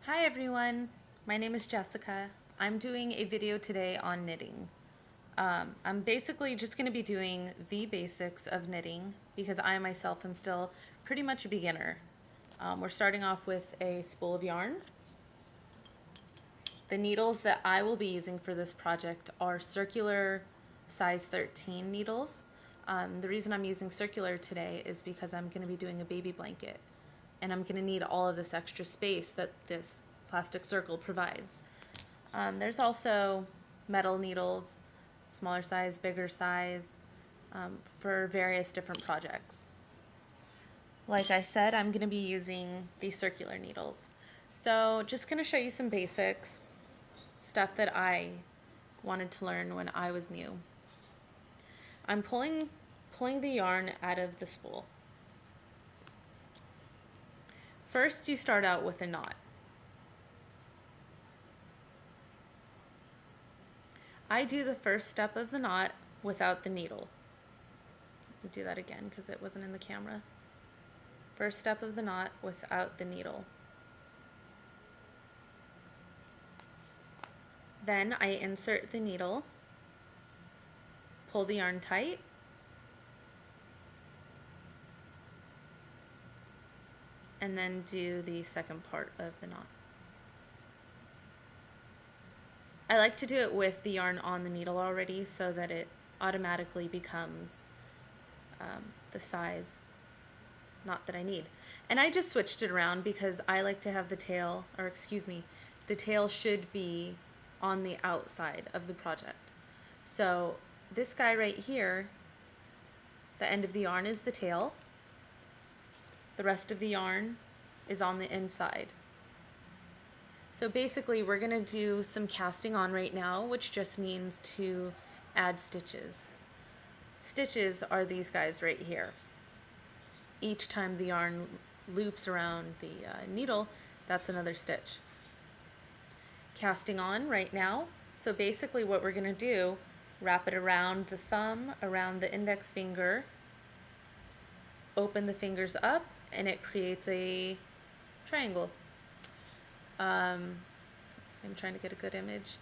Hi everyone, my name is Jessica. I'm doing a video today on knitting. I'm basically just going to be doing the basics of knitting because I myself am still pretty much a beginner. We're starting off with a spool of yarn. The needles that I will be using for this project are circular size 13 needles. The reason I'm using circular today is because I'm going to be doing a baby blanket and I'm going to need all of this extra space that this plastic circle provides. There's also metal needles, smaller size, bigger size, for various different projects. Like I said, I'm going to be using these circular needles. So just going to show you some basics, stuff that I wanted to learn when I was new. I'm pulling the yarn out of the spool. First, you start out with a knot. I do the first step of the knot without the needle. I'll do that again because it wasn't in the camera. First step of the knot without the needle. Then I insert the needle, pull the yarn tight, and then do the second part of the knot. I like to do it with the yarn on the needle already so that it automatically becomes the size knot that I need. And I just switched it around because I like to have the tail, or excuse me, the tail should be on the outside of the project. So this guy right here, the end of the yarn is the tail. The rest of the yarn is on the inside. So basically we're going to do some casting on right now, which just means to add stitches. Stitches are these guys right here. Each time the yarn loops around the needle, that's another stitch. Casting on right now. So basically what we're going to do, wrap it around the thumb, around the index finger, open the fingers up, and it creates a triangle. I'm trying to get a good image.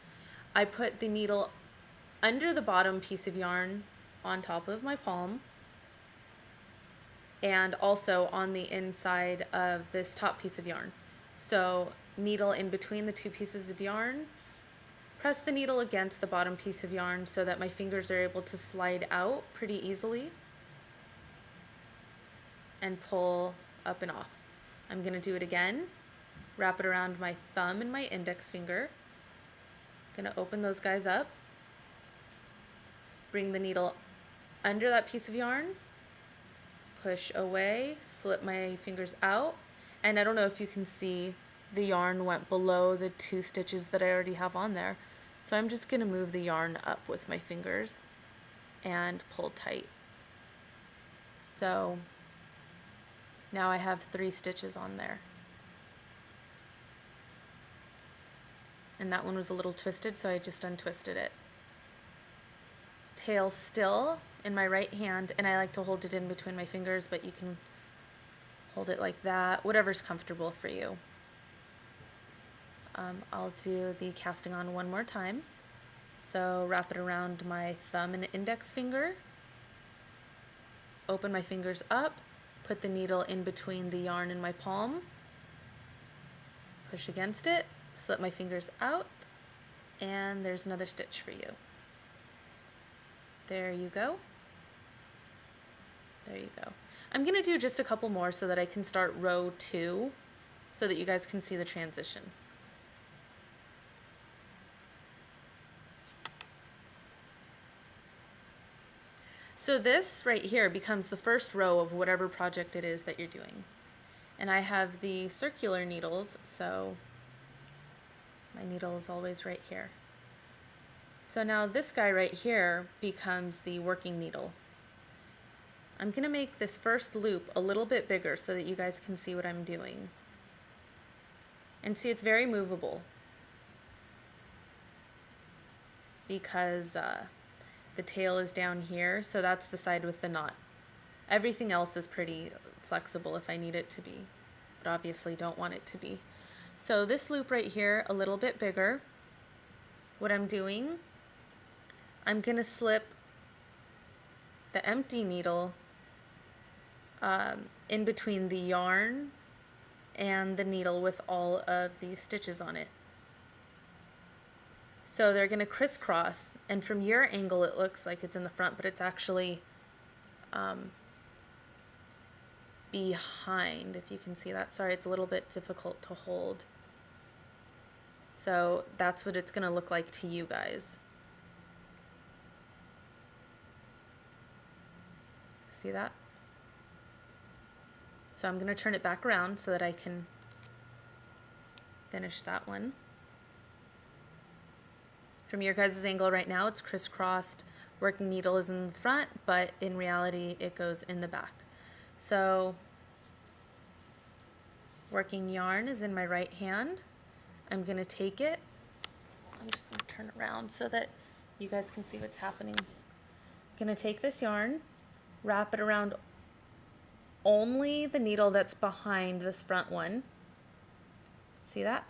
I put the needle under the bottom piece of yarn on top of my palm and also on the inside of this top piece of yarn. So needle in between the two pieces of yarn, press the needle against the bottom piece of yarn so that my fingers are able to slide out pretty easily and pull up and off. I'm going to do it again. Wrap it around my thumb and my index finger. Gonna open those guys up. Bring the needle under that piece of yarn. Push away, slip my fingers out. And I don't know if you can see, the yarn went below the two stitches that I already have on there. So I'm just gonna move the yarn up with my fingers and pull tight. So now I have 3 stitches on there. And that one was a little twisted, so I just untwisted it. Tail still in my right hand, and I like to hold it in between my fingers, but you can hold it like that, whatever's comfortable for you. I'll do the casting on one more time. So wrap it around my thumb and index finger, open my fingers up, put the needle in between the yarn and my palm, push against it, slip my fingers out, and there's another stitch for you. There you go. There you go. I'm going to do just a couple more so that I can start row 2 so that you guys can see the transition. So this right here becomes the first row of whatever project it is that you're doing. And I have the circular needles, so my needle is always right here. So now this guy right here becomes the working needle. I'm going to make this first loop a little bit bigger so that you guys can see what I'm doing. And see, it's very movable because the tail is down here, so that's the side with the knot. Everything else is pretty flexible if I need it to be, but obviously don't want it to be. So this loop right here, a little bit bigger. What I'm doing, I'm gonna slip the empty needle in between the yarn and the needle with all of these stitches on it. So they're gonna crisscross, and from your angle it looks like it's in the front, but it's actually behind, if you can see that. Sorry, it's a little bit difficult to hold. So that's what it's gonna look like to you guys. See that? So I'm gonna turn it back around so that I can finish that one. From your guys' angle right now, it's crisscrossed. Working needle is in the front, but in reality, it goes in the back. So working yarn is in my right hand. I'm gonna take it. I'm just gonna turn it around so that you guys can see what's happening. I'm gonna take this yarn, wrap it around only the needle that's behind this front one. See that?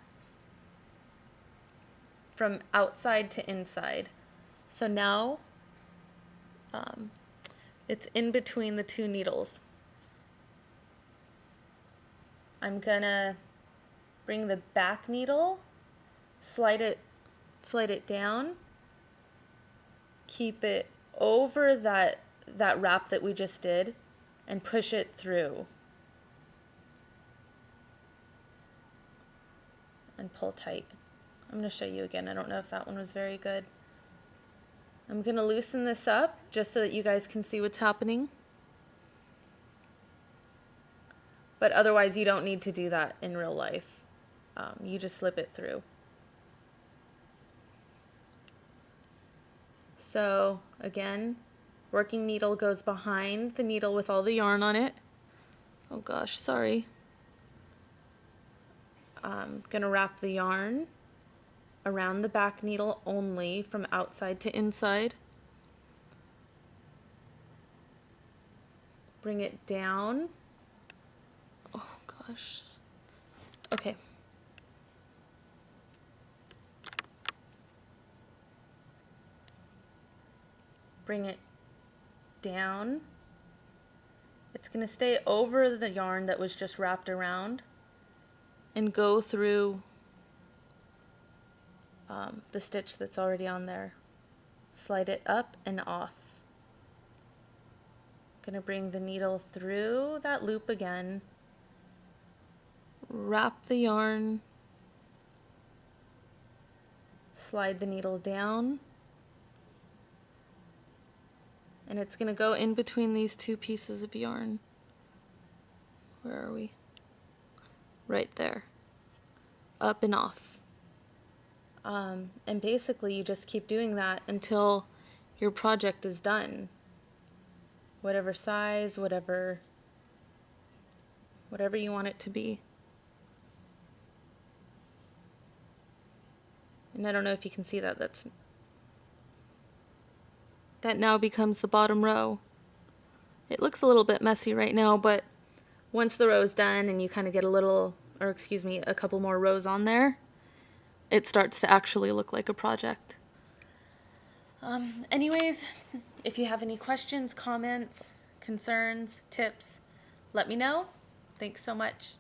From outside to inside. So now it's in between the two needles. I'm gonna bring the back needle, slide it down, keep it over that wrap that we just did, and push it through. And pull tight. I'm going to show you again. I don't know if that one was very good. I'm going to loosen this up just so that you guys can see what's happening. But otherwise, you don't need to do that in real life. You just slip it through. So again, working needle goes behind the needle with all the yarn on it. Oh gosh, sorry. I'm gonna wrap the yarn around the back needle only from outside to inside. Bring it down. Oh gosh. Okay. Bring it down. It's going to stay over the yarn that was just wrapped around and go through the stitch that's already on there. Slide it up and off. Going to bring the needle through that loop again. Wrap the yarn. Slide the needle down. And it's going to go in between these two pieces of yarn. Where are we? Right there. Up and off. And basically you just keep doing that until your project is done. Whatever size, whatever you want it to be. And I don't know if you can see that. That now becomes the bottom row. It looks a little bit messy right now, but once the row is done and you kind of get a couple more rows on there, it starts to actually look like a project. Anyways, if you have any questions, comments, concerns, tips, let me know. Thanks so much.